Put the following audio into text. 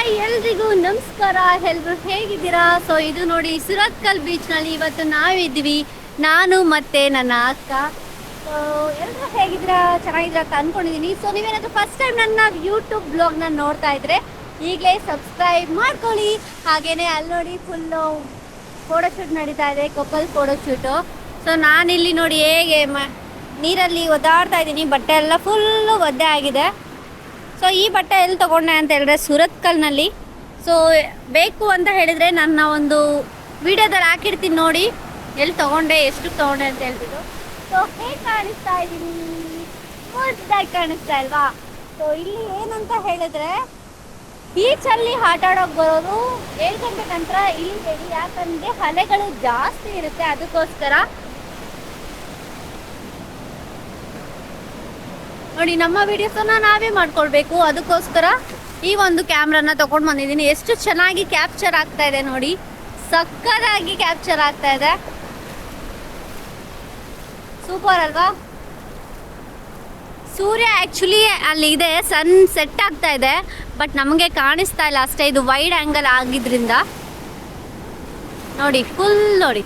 Hi ಎಲ್ರಿಗೂ ನಮಸ್ಕಾರ. ಎಲ್ರು ಹೇಗಿದ್ದೀರಾ? ಸೊ ಇದು ನೋಡಿ ಸುರತ್ಕಲ್ ಬೀಚ್ನಲ್ಲಿ ಇವತ್ತು ನಾವಿದ್ವಿ, ನಾನು ಮತ್ತೆ ನನ್ನ ಅಕ್ಕ. ಸೊ ಎಲ್ಲರೂ ಹೇಗಿದ್ದೀರಾ? ಚೆನ್ನಾಗಿದ್ದೀರಾ ಅಂತ ಅನ್ಕೊಂಡಿದ್ದೀನಿ. ಸೊ ನೀವೇನಾದ್ರೂ ಫಸ್ಟ್ ಟೈಮ್ ನನ್ನ ಯೂಟ್ಯೂಬ್ ಬ್ಲಾಗ್ನ ನೋಡ್ತಾ ಇದ್ರೆ ಈಗಲೇ ಸಬ್ಸ್ಕ್ರೈಬ್ ಮಾಡ್ಕೊಳ್ಳಿ. ಹಾಗೇನೆ ಅಲ್ಲಿ ನೋಡಿ ಫುಲ್ಲು ಫೋಟೋಶೂಟ್ ನಡೀತಾ ಇದೆ, ಕಪಲ್ ಫೋಟೋಶೂಟು. ಸೊ ನಾನಿಲ್ಲಿ ನೋಡಿ ಹೇಗೆ ನೀರಲ್ಲಿ ಒದ್ದಾಡ್ತಾ ಇದ್ದೀನಿ, ಬಟ್ಟೆ ಎಲ್ಲ ಫುಲ್ಲು ಒದ್ದೆ ಆಗಿದೆ. ಸೊ ಈ ಬಟ್ಟೆ ಎಲ್ಲಿ ತೊಗೊಂಡೆ ಅಂತ ಹೇಳಿದ್ರೆ ಸುರತ್ಕಲ್ನಲ್ಲಿ. ಸೊ ಬೇಕು ಅಂತ ಹೇಳಿದರೆ ನನ್ನ ಒಂದು ವಿಡಿಯೋದಲ್ಲಿ ಹಾಕಿರ್ತೀನಿ ನೋಡಿ, ಎಲ್ಲಿ ತೊಗೊಂಡೆ, ಎಷ್ಟು ತೊಗೊಂಡೆ ಅಂತ ಹೇಳ್ಬಿಟ್ಟು. ಸೊ ಹೇಗೆ ಕಾಣಿಸ್ತಾ ಇದ್ದೀನಿ? ಮುದ್ದಾಗಿ ಕಾಣಿಸ್ತಾ ಇಲ್ವಾ? ಸೊ ಇಲ್ಲಿ ಏನಂತ ಹೇಳಿದ್ರೆ ಬೀಚಲ್ಲಿ ಆಟ ಆಡೋಕೆ ಬರೋದು 7 ಗಂಟೆ ನಂತರ ಇಲ್ಲಿ ಹೇಳಿ, ಯಾಕಂದರೆ ಅಲೆಗಳು ಜಾಸ್ತಿ ಇರುತ್ತೆ. ಅದಕ್ಕೋಸ್ಕರ ನೋಡಿ ನಮ್ಮ ವಿಡಿಯೋಸನ್ನ ನಾವೇ ಮಾಡ್ಕೊಳ್ಬೇಕು. ಅದಕ್ಕೋಸ್ಕರ ಈ ಒಂದು ಕ್ಯಾಮ್ರಾನ ತಗೊಂಡು ಬಂದಿದ್ದೀನಿ. ಎಷ್ಟು ಚೆನ್ನಾಗಿ ಕ್ಯಾಪ್ಚರ್ ಆಗ್ತಾ ಇದೆ ನೋಡಿ, ಸಕ್ಕತ್ತಾಗಿ ಕ್ಯಾಪ್ಚರ್ ಆಗ್ತಾ ಇದೆ. ಸೂಪರ್ ಅಲ್ವಾ? ಸೂರ್ಯ ಆ್ಯಕ್ಚುಲಿ ಅಲ್ಲಿ ಇದೆ, ಸನ್ ಸೆಟ್ ಆಗ್ತಾ ಇದೆ, ಬಟ್ ನಮಗೆ ಕಾಣಿಸ್ತಾ ಇಲ್ಲ ಅಷ್ಟೇ. ಇದು ವೈಡ್ ಆ್ಯಂಗಲ್ ಆಗಿದ್ರಿಂದ ನೋಡಿ, ಫುಲ್ ನೋಡಿ